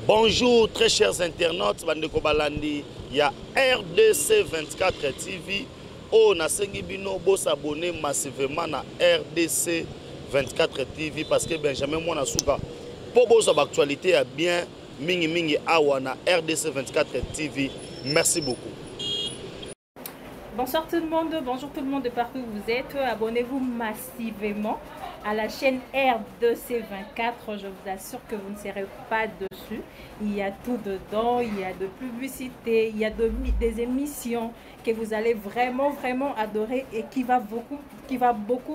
Bonjour très chers internautes, bandeko balandi ya RDC 24 TV. Oh, nasengi bino bo s'abonner massivement na RDC 24 TV parce que Benjamin Mwana Souka pour bosa actualité a bien mingi awa na RDC 24 TV. Merci beaucoup. Bonsoir tout le monde, bonjour tout le monde de partout où vous êtes. Abonnez-vous massivement à la chaîne RDC24. Je vous assure que vous ne serez pas dessus. Il y a tout dedans, il y a de publicité, il y a des émissions que vous allez vraiment adorer et qui va beaucoup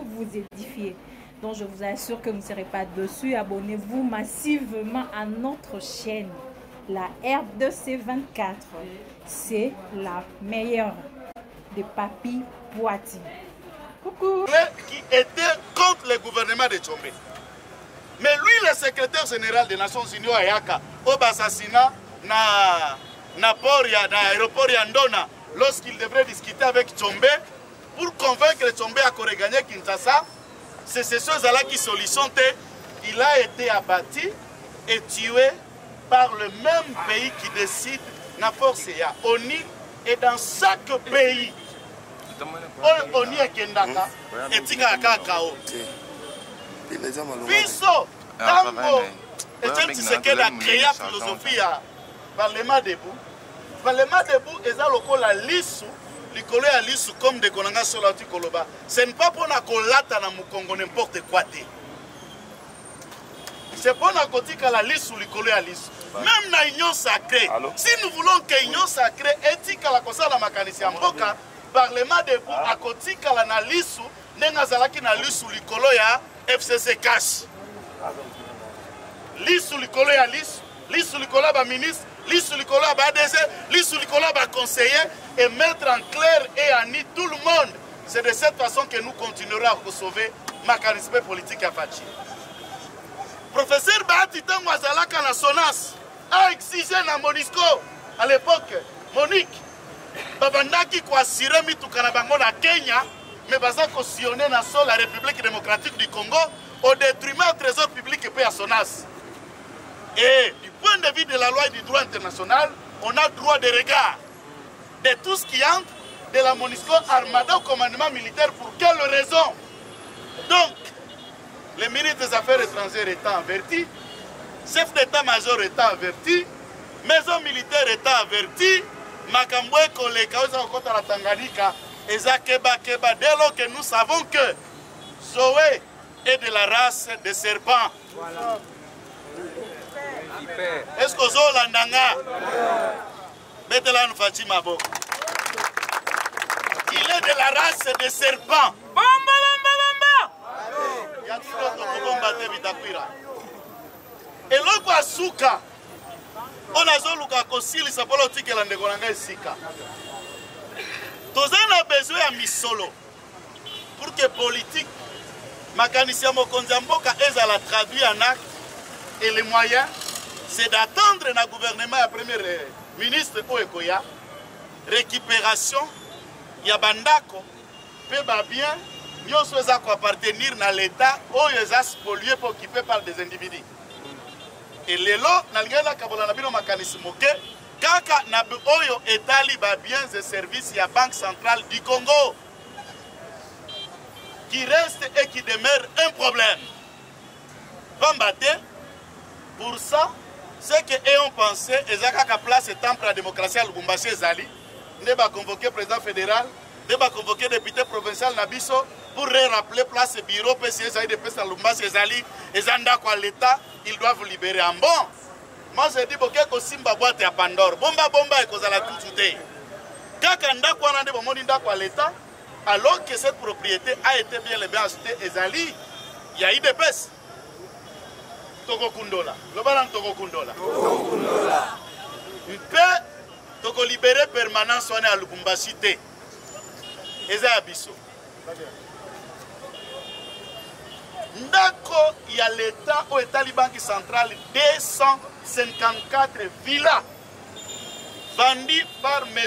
vous édifier. Donc je vous assure que vous ne serez pas dessus. Abonnez-vous massivement à notre chaîne, la RDC24. C'est la meilleure de Papi Poiti. Coucou. Qui était contre le gouvernement de Tchombe. Mais lui, le secrétaire général des Nations Unies, Ayaka, au assassinat na l'aéroport Yandona, lorsqu'il devrait discuter avec Tchombe, pour convaincre Tchombe à regagner Kinshasa, c'est ces choses-là qui sollicitent. Il a été abattu et tué par le même pays qui décide na force ya. ONU est dans chaque pays. ONU est Kendaka et Tingaka Kao. Biso, Tango, et Tchèque Tshisekedi a créé la philosophie à Parlement debout. Parlement debout est à l'okola lisu, l'ikolo ya lisu comme de Konanga sur la Tikoloba. Ce n'est pas pour na kolata na Mukongo n'importe quoi. C'est pour na kotika la lisu, l'ikolo ya lisu. Même na union sacrée. Si nous voulons que l'union sacrée éthique à la cosa la makanisi mboka, Parlement debout à kotika la na lisu, nenga zalaki na lisu l'ikolo ya FCC cash. Lisu l'ikolo ya lisu, lisu l'ikolo ba ministre, lisu l'ikolo ba ADC, lisu l'ikolo ba conseiller et mettre en clair et en nid tout le monde. C'est de cette façon que nous continuerons à sauver mécanisme politique à Fachi. Professeur Bahati Tango Azalaka na Sonas a exigé na Monisco à l'époque, Monique, babandaki ko assurer mitukana bango na Kenya, mais baza cautionner na sol la République démocratique du Congo au détriment du trésor public et à Sonas. Et du point de vue de la loi et du droit international, on a droit de regard de tout ce qui entre de la Monisco Armada au commandement militaire. Pour quelle raison? Donc, le ministre des Affaires étrangères étant averti, chef d'état-major étant averti, maison militaire étant averti, Makambwe Koleka, la Tanganyika, et Zakeba Keba, dès lors que nous savons que Zoé est de la race des serpents. Voilà. Est-ce que Zoé Landanga Betelan Fatima Bo? Il est de la race des serpents. Et l'autre à Souka, on a Zoluka Kosili, ça peut l'autre que l'Andegonanga Sika. Tous on a besoin de Misolo pour que politique, Makanissia Mokonzamboka aide à la traduire en acte. Et les moyens, c'est d'attendre le gouvernement à premier ministre Oekoya, récupération, Yabandako, Peba bien. Nous sommes appartenir à l'État où ils sont pollués pour occuper par des individus. Et les lots, nous avons un mécanisme kaka na oyo etali ba biens et services à la Banque centrale du Congo qui reste et qui demeure un problème. Pour ça, ce que ont pensé, ils ont place et temple à la démocratie à Lubumbashi et Zali, ils ont convoqué le président fédéral, ils ont convoqué le député provincial Nabiso pour rappeler place et bureau PCS Zali de Pesta Lubumbashi et Zali, ils ont à l'État, ils doivent libérer en bon. Moi je dis que Simba boîte à Pandore, bomba et cause à la tout souté. Quand on a l'État, alors que cette propriété a été bien achetée et Zali, il y a eu des pèses. Togo Kundola, le balan Togo Kundola. Il peut Togo libérer permanent soigné à Lubumbashi. Et ça abisso. Ndako, il y a l'État au État Banque centrale 254 villas vendues par M.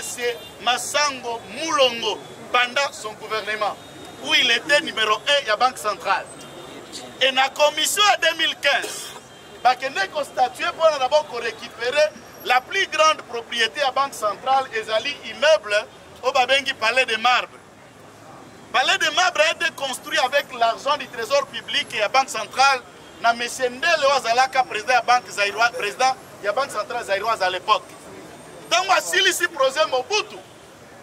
Massango Moulongo pendant son gouvernement, où il était numéro 1 de la Banque centrale. Et dans la commission en 2015, bakende constatuer pour d'abord récupérer la plus grande propriété à Banque Centrale ezali immeuble au babengi Palais de Marbre. Palais de Marbre a été construit avec l'argent du Trésor public et la Banque Centrale. Na monsieur Ndele Wazalaka, président de la Banque Centrale Zaïroise à l'époque. Donc, si ici projet Mobutu,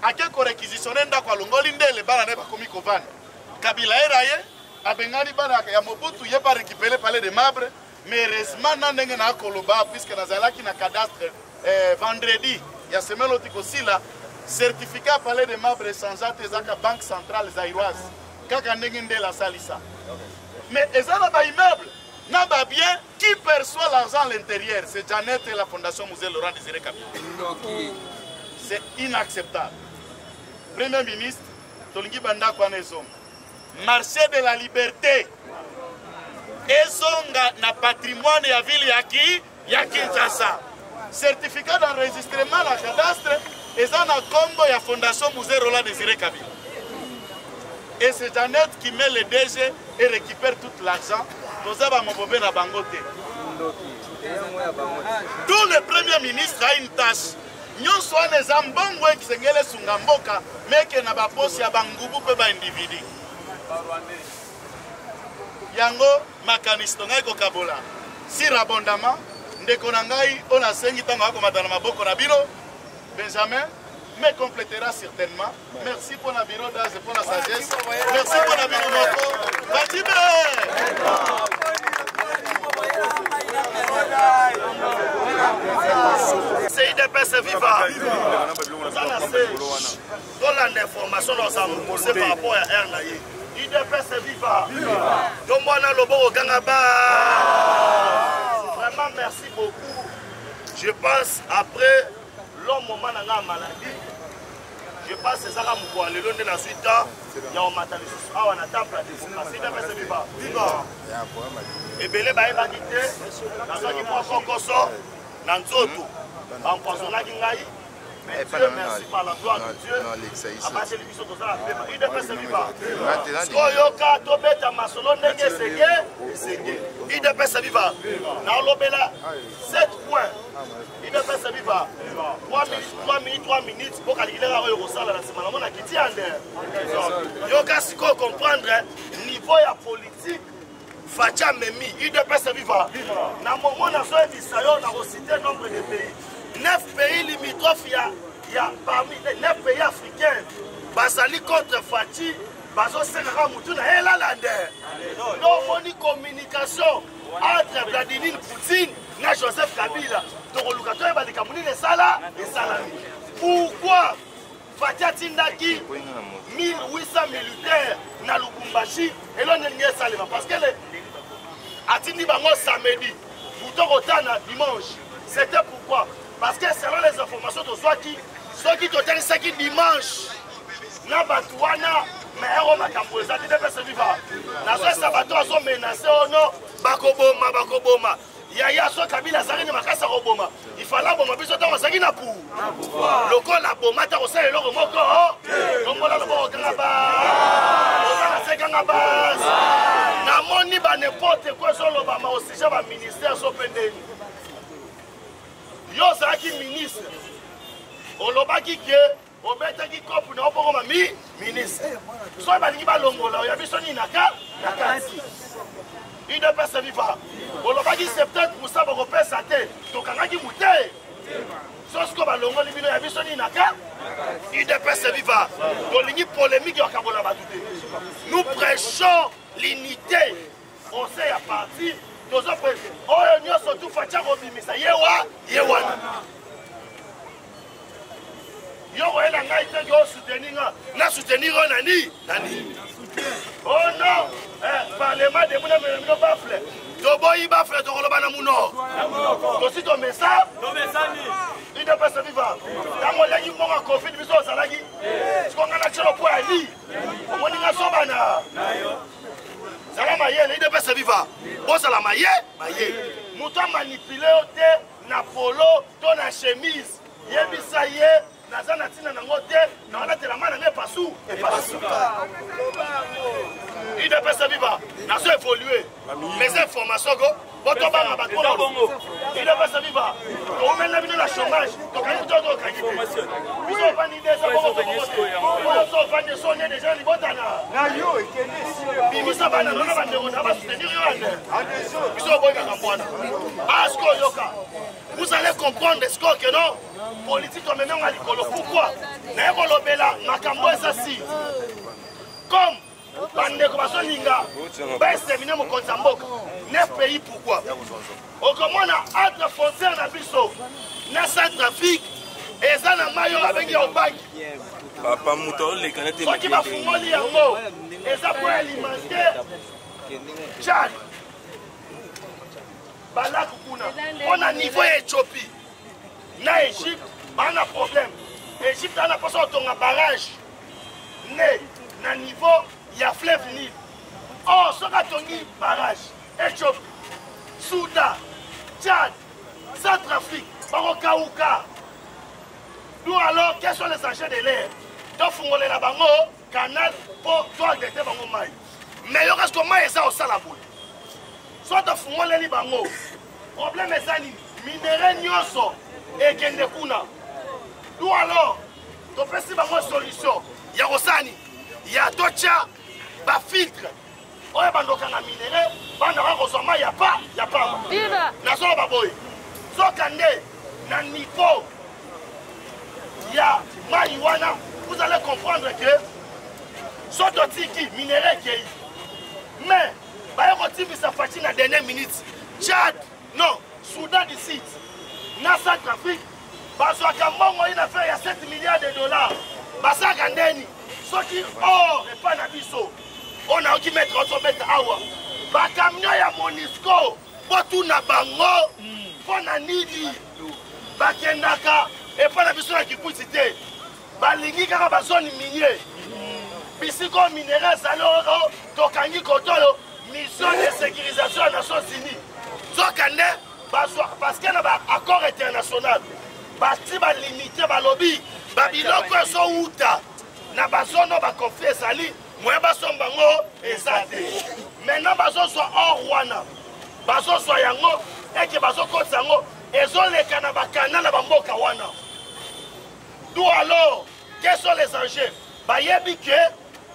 à quelque réquisitionné d'Akwa Longoli Ndele, Banane Bakomi Kovan. Kabila Eraye, Abengani Banaka, ya Mobutu, il pas récupéré le Palais de Marbre, mais heureusement, Nandenge na Koloba, puisque Nazalaki na cadastre vendredi, il y a semaine aussi là. Certificat Palais de Marbre sans la Banque Centrale Zaïroise. Kaka Ndenge la Salissa. Mais ils ont un immeuble, n'a pas bien, qui perçoit l'argent à l'intérieur. C'est Janet et la Fondation Musée Laurent Désiré Kabila. C'est inacceptable. Premier ministre, Tolingi Banda Kwanezong. Marché de la liberté. Ezonga na patrimoine ya ville ya Kinshasa. Certificat d'enregistrement à la cadastre. Et ça, a combo la Fondation Musée Roland Désiré Kabila. Et c'est Janet qui met le DG et récupère tout l'argent. Tout le Premier ministre a une tâche. Nous sommes les ambongwe qui sont les Sungamboka, mais qui n'ont pas posé à Bangoubou pour les individus. Yango, Makaniston, Kabola. Si abondamment, Ndekonangai, on a 5 ans comme Madame Maboko Nabino. Benjamin me complétera certainement. Merci pour la bureau d'âge et pour la sagesse. Merci pour la bureau de Fatime. C'est IDPS Viva. Dans l'information, nous avons poussé par rapport à RNAI. IDPS Viva. Domwana Lobo Gangaba. Vraiment, merci beaucoup. Je pense après. L'homme moment n'a pas maladie. Je pense que c'est ça qui m'a dit. Le long de la suite, il y a un matin de ce soir, on attend pour la démocratie. Il y a viva. Et bien, les bails va quitter. Dans ce qui prend Kokoso, dans Nzoto, en poisonnant Gingaï. Mais Dieu merci par la gloire de Dieu. À partir de l'émission de ça, il est passé vivant. Skoyoka, Tobeta, Masolo, Nenge, Sege. Il est passé vivant. Dans l'Obela, 7 points. Il est passé vivant. 3 minutes pour calculer la Rosala la semaine. On a quitté en l'air. Yoka, si vous comprendre, niveau politique, Fatia Memi, il est passé vivant. Dans le moment où on a cité nombre de pays. 9 pays limitrophes, il y a parmi les 9 pays africains. Basali contre Fati, Bazo Senara Moutouna et la Lander. Donc, on a une communication entre Vladimir Poutine et Joseph Kabila. Donc, on a des Sala et Salami. Pourquoi Fati Tindaki 1800 militaires dans Lubumbashi et l'on est salé? Parce que Atindi Bango samedi, Bouton Rotana dimanche. C'était pourquoi? Parce que selon les informations de ceux qui te disent que dimanche, na Batouana, mais on m'a camposé, ça dit de se vivre. Na so sabato sont menacés au nom, Bakoboma. Yaya so Kabila Zari ne makasa roboma. Il fallait bomba biso ta wasaki na pou. Loko la bomba ta osale loko moko. Kombo la loko ngaba. Osala seka ngaba. Na moni ba n'importe quoi sur le bama aussi j'ai ba ministère so pendeni. Yo Zaki ministre. Olobaki ke obetaki kopu na opoko mami ministre. So ba lingi ba longola ya biso ni naka nakati. Il ne peut se vivre. Olobaki 70% européen santé. Donc angaki mouté. Sauf que ba longola bino ya biso ni naka. Il ne peut se vivre. Donc lingi polémique ya kabola batute. Nous prêchons l'unité. On sait à partir de ce point. Oh nous surtout facha robimisa yewa. Yo wena ngai te yo soutenir na soutenir nani. Oh non, parlement de mon bafle. Toboyi bafle to koloba na muno. To si to mesa ni. Il ne peut se vivre. Tango lengi monga Covid biso salaki. Siko ngana chelo po ali. Omoni nga sobana. Salama yele, il ne peut se vivre. Bon salama maye. Muto manipulé te na polo to na chemise. Yebisa ye. Nazana tina nangote na wana te la mana ne pasu et pasu. Il ne peut se vivre. N'a pas évolué. Les informations go, bon Botobanga Bakolo. Il est pas saviva. On met la vie de la chômage. Donc, il faut donc gagner. Ils ont pas d'idée, ça va pas. Ils ont pas de sonner déjà, les botana. Ils sont pas dans la bande, on va soutenir. Ils sont pas dans la Asko Yoka. Vous allez comprendre ce que non, politique comme même à l'école. Pourquoi? N'ayez bela, Makambo est assis. Comme Bandeko Basoninga, Baïsemine Mokonzamboka, 9 pays pourquoi? Au comment on a entre frontières dans Bisso, na Centrafrique, et ça n'a maillot avec les Obag. Papa Mouton, les canettes, ce qui va fouiller yango, et ça pour alimenter Tchad. On a niveau Éthiopie, na Égypte, on a problème. Égypte a pas sorti un barrage. Né, na niveau, il y a fleuve Nil. Oh, ce qui barrage, Éthiopie, Soudan, Tchad, Centrafrique, Marocaouka. Nous alors, quels sont les enjeux de l'air? Donc, il faut aller là-bas, canal pour toi de bango maï. Mais il y a ce que maï est ça au salaboul. Soit il faut aller là-bas, problème est ça, minerai nyoso et kendekuna. Nous alors, tu peux essayer une solution. Il y a Rosani, il y a d'autres filtres. On a des minéraux, on a il n'y a pas. Il y a niveau, il y a marijuana. Vous allez comprendre que ce qui minéraux qui est. Mais, ça fait la dernière minute. Tchad, non, Soudan d'ici, na Centrafrique, il a fait 7 milliards de dollars. Ce qui or et pas Nabiso, on a qui mettre en sommet awa. Camion ya Monisco, Botuna Bango, Bonanidi, Bakendaka, et pas Nabiso qui peut citer. Balingi Karabazone minier. Bisiko minéral Saloro, Tokangi Kotolo, mission de sécurisation des Nations Unies. Parce qu'il y a un accord international. Basti ba limité ba lobby ba biloko so uta na bazono ba confier sali moya ba sombango ezate maintenant bazo so hors wana bazo so yango et que bazo kosango ezoleka na bakana ba mboka wana. D'où alors quels sont les enjeux? Ba yebi que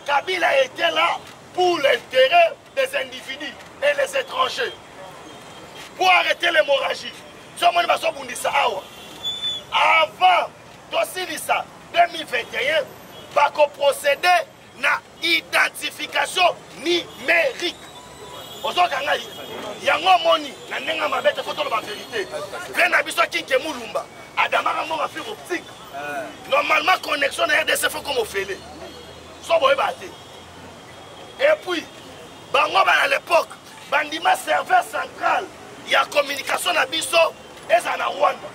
Kabila était là pour l'intérêt des individus et les étrangers pour arrêter l'hémorragie. Ce monde va so bundisa awa. Avant Tosilisa 2021, va procéder à l'identification numérique. Aujourd'hui, il y a un moni, il y a une photo de la vérité. Il y a un qui est Moulumba, Adama a fait optique. Normalement, connexion à RDC faut comme on fait. Et puis, à l'époque, Bandima serveur central, il y a communication à Bisso et à Rwanda.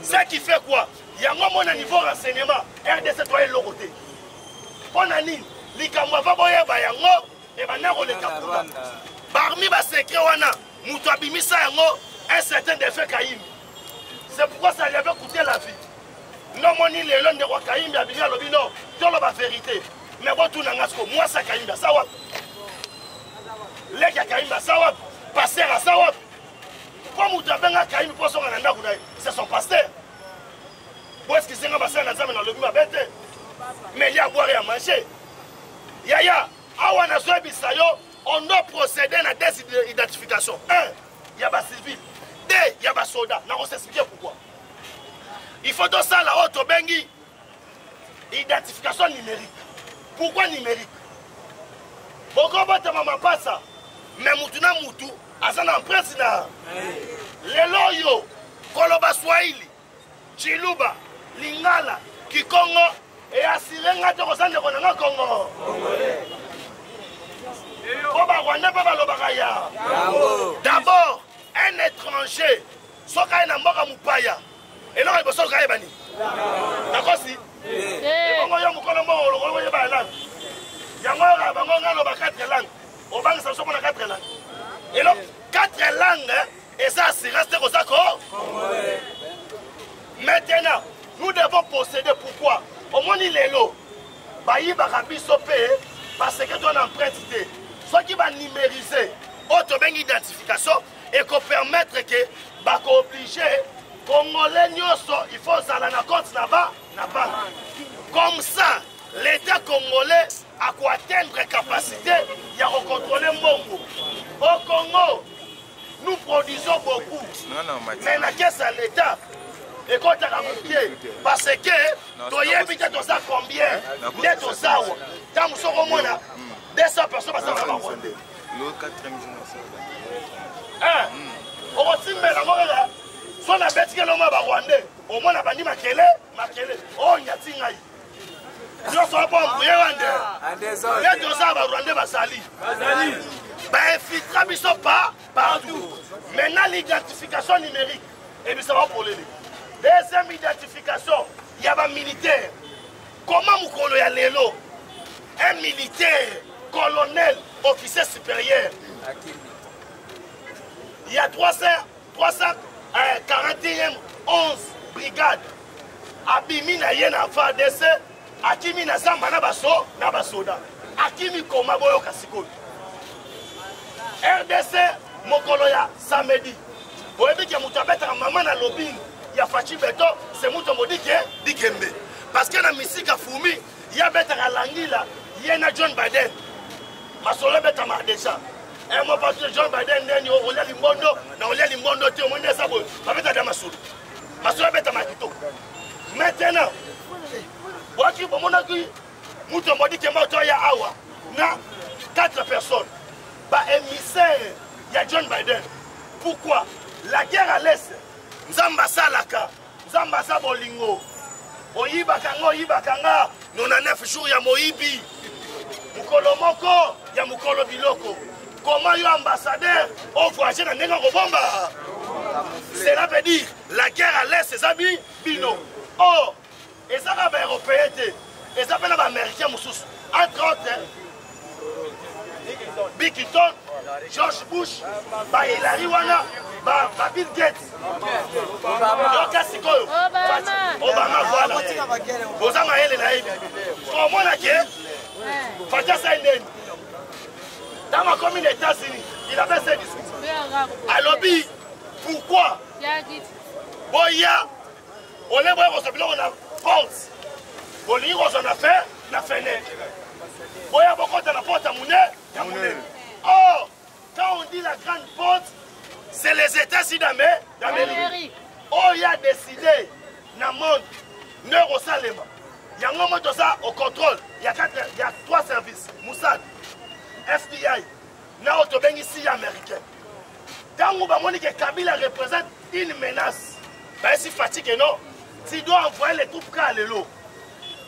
Ce qui fait quoi? Il y a un niveau renseignement, RDC doit être l'autre. Ponani, l'Ikamwa va boyer Bayango et Banaro le Kapouba. Parmi les secrets, Moutouabimisa Yango, un certain défait Kaïm. C'est pourquoi ça lui avait coûté la vie. Non, moni les lons de roi Kaïm, il y a bien le bino, dans la vérité. Mais bon, tout n'angasko, moi ça Kaïm, ça va. Les Kaïm, ça va. Passer à ça va. Comme vous avez un Kaïm pour son ananda, c'est son pasteur. Où est-ce que c'est un bassin dans le bureau? Mais il y a à boire et à manger. Yaya, on doit procéder à des identifications. 1, il y a des civils. 2, il y a des soldats. On va s'expliquer pourquoi. Il faut donc ça la haute bengi. Identification numérique. Pourquoi numérique? Pourquoi maman pas ça? Mais Moutuna Moutou, Azana en président. Les loyaux, Koloba Swahili, Chiluba, Lingala, Kikongo, et Asirenga de Rosan de Ronanga Congo. D'abord, un étranger, Soka na Moka Moupaya, et là il faut Soka Ebani. D'accord si? Et comment il y a un langue? Il y a un 4 langues. Au banc, ça sommes 4 langues. Et donc, 4 langues, et ça, c'est resté comme ça. Maintenant, nous devons posséder pourquoi? Au moins, il est là. Baï Barabi Sopé, parce que tu as une empreinte. Ce qui va numériser, une identification et qu'on permettre que obligé Congolais il faut ça la compte là-bas. Comme ça, l'État congolais a quoi atteindre capacité de contrôler Mbongo. Au Congo, nous produisons beaucoup. Mais la caisse à l'État et quand tu as parce que tu as combien d'être aux arbres. Tant que au moins 200 personnes passent à la Rwanda. Le 4e jour. On va se mettre là. Soit la bête qui est l'homme à Rwanda. Au moins la bandit Makele. Oh, il y a Tingaï. Nous ne sommes pas en bouillé Rwanda. Il y a 2 ans à Rwanda, Basali. Infiltrable, ils ne sont pas partout. Maintenant, l'identification numérique. Et puis ça va pour les. Deuxième identification, il y a un militaire. Comment Moukolo y a l'élo? Un militaire, colonel, officier supérieur. Il y a 341e 11 brigades. Abimi na yena FARDC, Akimi na Zamba na basoda. Akimi koma boyo kasiko. RDC Mokoloya samedi. Oyebi ke mutabeta maman na lobbying. Ya Fachi Beto, c'est Mouto Modike, Dikembe. Parce que dans Misika Fumi, il y a Beta Langila, il y a John Biden. Ma soeur Beta Madesha. Et moi, parce que John Biden, on a l'imbondo, on a l'imbondo, on a l'imbondo, on a l'imbondo. Ma soeur Beta Madito. Maintenant, Waki Bomonaki, Mouto Modike Motoya Awa, na 4 personnes. Bah, émissaire, il y a John Biden. Pourquoi? La guerre à l'Est. Nzamba salaka, Nzamba sabolingo. Oyibakanga, 99 jours ya Moïbi. Mukolo moko, ya Mukolo biloko. Comment yo ambassadeur, on voyage dans Nenga Robomba. Cela veut dire, la guerre à l'Est, c'est amis, bino. Oh, et ça va être européen, et ça va être américain, entre autres, Bill Clinton, George Bush, Hillary Wana, Bill Gates, Obama, voilà. Vous avez les naïfs. Comment la guerre? Dans ma commune des États-Unis, il a fait ses discours. À lobby, pourquoi? Boya, on est bon, on a porte. On a fait la fenêtre. Boya, beaucoup de la porte à Mouné. Oh, quand on dit la grande porte, c'est les États-Unis d'Amérique. Oh, il a décidé, dans le monde, Neurosalema. Il y a un moment de ça au contrôle. Il y a 3 services. Moussad, FBI, Naotoben ici américain. Quand on va dire que Kabila représente une menace, ben si fatigué non, tu dois envoyer les troupes à l'élo.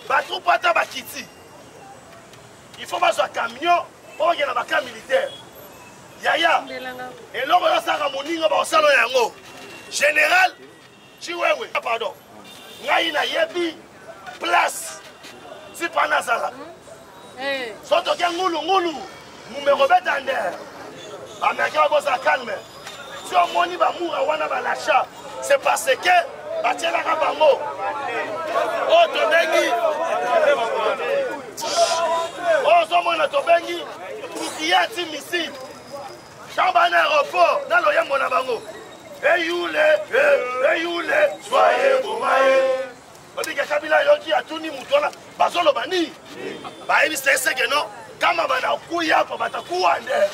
Les troupes à Tabakiti. Il faut pas un camion pour qu'il y ait un camp militaire. Yaya. Et là, on va faire un moninga au salon yango. Général, Chiwewe, pardon. Ngaïna yebi place. Si pas nazala. Soto kia ngulu. Numéro betande. Américain va se calmer. Si on moni ba moura wana ba l'achat, c'est parce que batiela ka bango. Oh tobengi. Oh somona tobengi. Pour qu'il y ait un missile. Dans un aéroport, dans le yambo na bango. Hey youle, soyez boumaye. On dit que Kabila yoki a tout ni moutona. Bazolo bani. Bah il c'est que non. Kama bana kuya pa batakuande.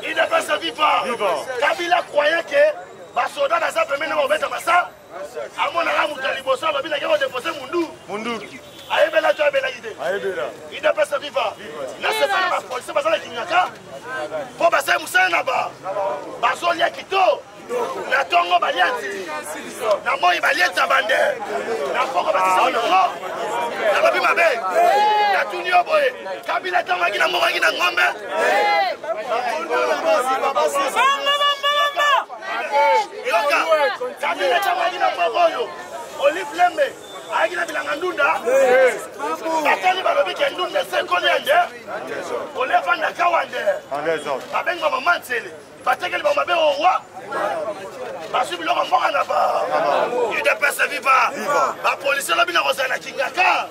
Il ne peut se vivre. Kabila croyait que basoda na sa premier na obeta basa. Amona la mutalibosa babila ke déposer mundu. Aïbela tu as belle idée. Il ne peut se vivre. Là c'est pas la police parce que kinyaka. Pour passer Moussa Naba. Basolia Kito. Na tongo baliati. Na moi baliata bande. Na foko batisa no. Na babi mabe. Na tunio boy. Kabila tamaki na morangi na ngombe. Kabila tamaki na mogoyo. Olive Lembe. Aïe, bilanga ndunda. Batali balobi ke ndunda sekole ande. Ole fanda kawande. Babenga maman tsele. Batekeli ba mabe o roi. Basubi lo mboka na ba. Il de pese pesa viva. Ba police lobi na kozana kingaka.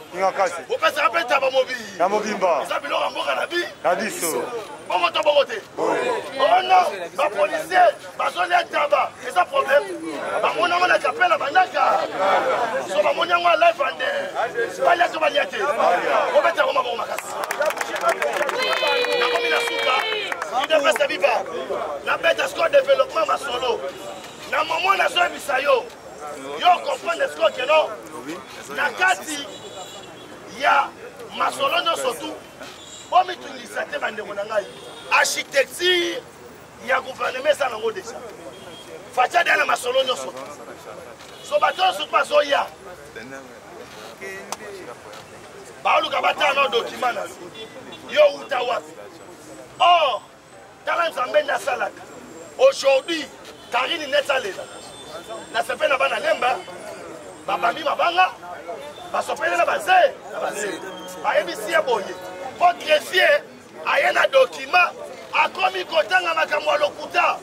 Bo pesa peta ba mobi. Na mobimba. Ça biloko mboka na bi. Na biso. Bongo to bongo te. Oh non, ba policier, ba zone taba. C'est ça problème. Ba mona mona kapela banaka. So ba monya ngwa life ande. Ba ya to ba liate. Bo peta ko mabo makasi. Na komi na suka. Ide pesa viva. Na beta score développement ma solo. Na moment na so ebisa yo. Yo comprendre ce que non. Na kati ya masolo nyonso tu omi tungisa te bandeko na ngai architecture ya gouvernement eza nango deja fatia dia na masolo nyonso so bato nyonso bazoya baoluka batana document na yo uta wapi or tala nzambe nde asalaka aujourd'hui Karine netalela na sepe na bana lemba babambi mabanga basopele na baze bayebisi ya boye po greffier aye na document akomi kotanga makambo ya lokuta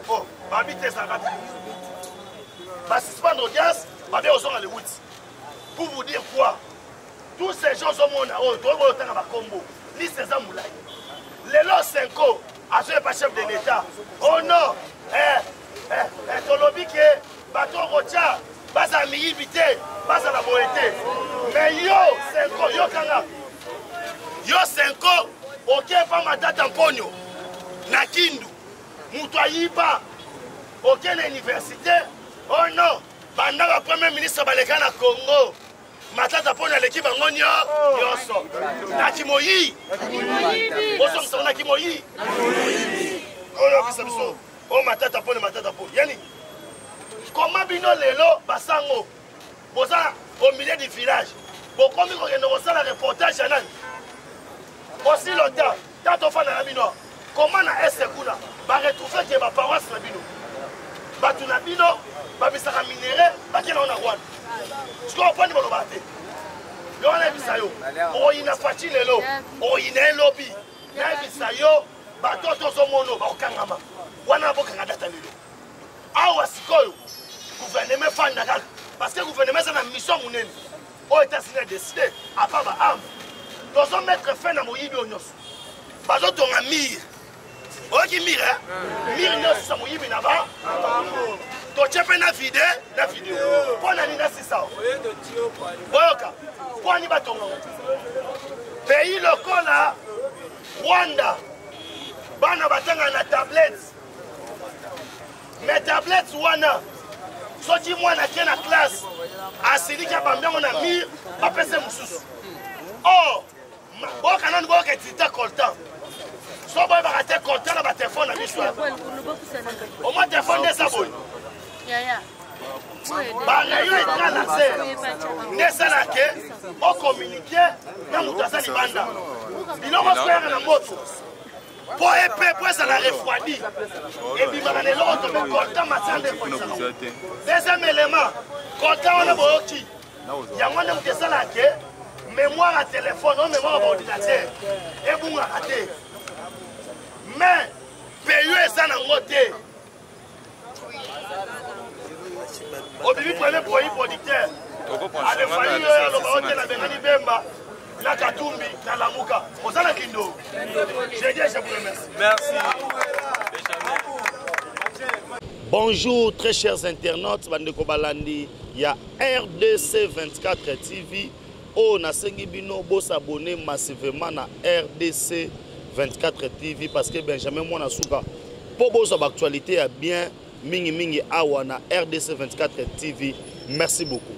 oh babi te ezalaka basuspendre audience babe ozonga le 8 pour vous dire quoi tous ces gens omona oyo toyotanga bakombo liste eza molai lelo 5 azoye pa chef de l'état oh non tolobi ke bato kotia baza miyibi te baza na boye te mais yo 5 yo kanga yo 5 okepa matata mponyo na kindu mutu ayiba oke na université oh non banda ba premier ministre baleka na Congo matata mponyo aleki bango nyonso na kimoyi osomisa na kimoyi oyo bisa biso o matata mponyo yani comment bino lelo basango boza au milieu du village bokomi kokende kosala reportage ya nani aussi longtemps tato fana na bino comment na ese kuna baretrouve ke baparoisse na bino bato na bino babisaka minere bakela na Rwanda siko oponi baloba te yo wana ebisa yo oyina faci lelo oyina elobi na ebisa yo bato tozomono bakokangama wana bokanga data lelo awa sikoyo gouvernement fanda kaka parce que gouvernement eza na mission monene oyo États-Unis a décidé apa baarme tozomettre fin na moyibi oyo nyonso bazotonga mire oyoki mire mire nyonso sa moyibi na ba totie mpe na video mpo na nini asisa boyoka mpo ani batonga pays lokola Rwanda bana batanga na tablette mais tablette wana soki mwana ke na classe asiliki abambiango na mire bapese mosusu or boyoka nani boyoka etita coltan so boyebaka te coltan na batelefone na biso au moins telefone nde eza boye barayon etralaser nde esalake okommunike na moto aza libanda biloko soyaka na moto po epe po ezala refroidi ebimaka na eloko tobe coltan masande koisaka deuxième élément coltan wana boyoki yango nde moto esalake mémoire ya téléphone o mémoire ya baordinateur ebungaka te mais peyo eza nango te obibi premier produit producteur alefali oyo aloba ote na bengani bemba na katumbi na lamuka oza na kindo je vous remercie. Merci. Bonjour très chers internautes bandeko balandi ya RDC 24 TV o nasengi bino bosabone massivement na RDC 24 TV parce que Benjamin mwana suka po bosa actualité ya bien mingi awa na RDC 24 TV. Merci beaucoup.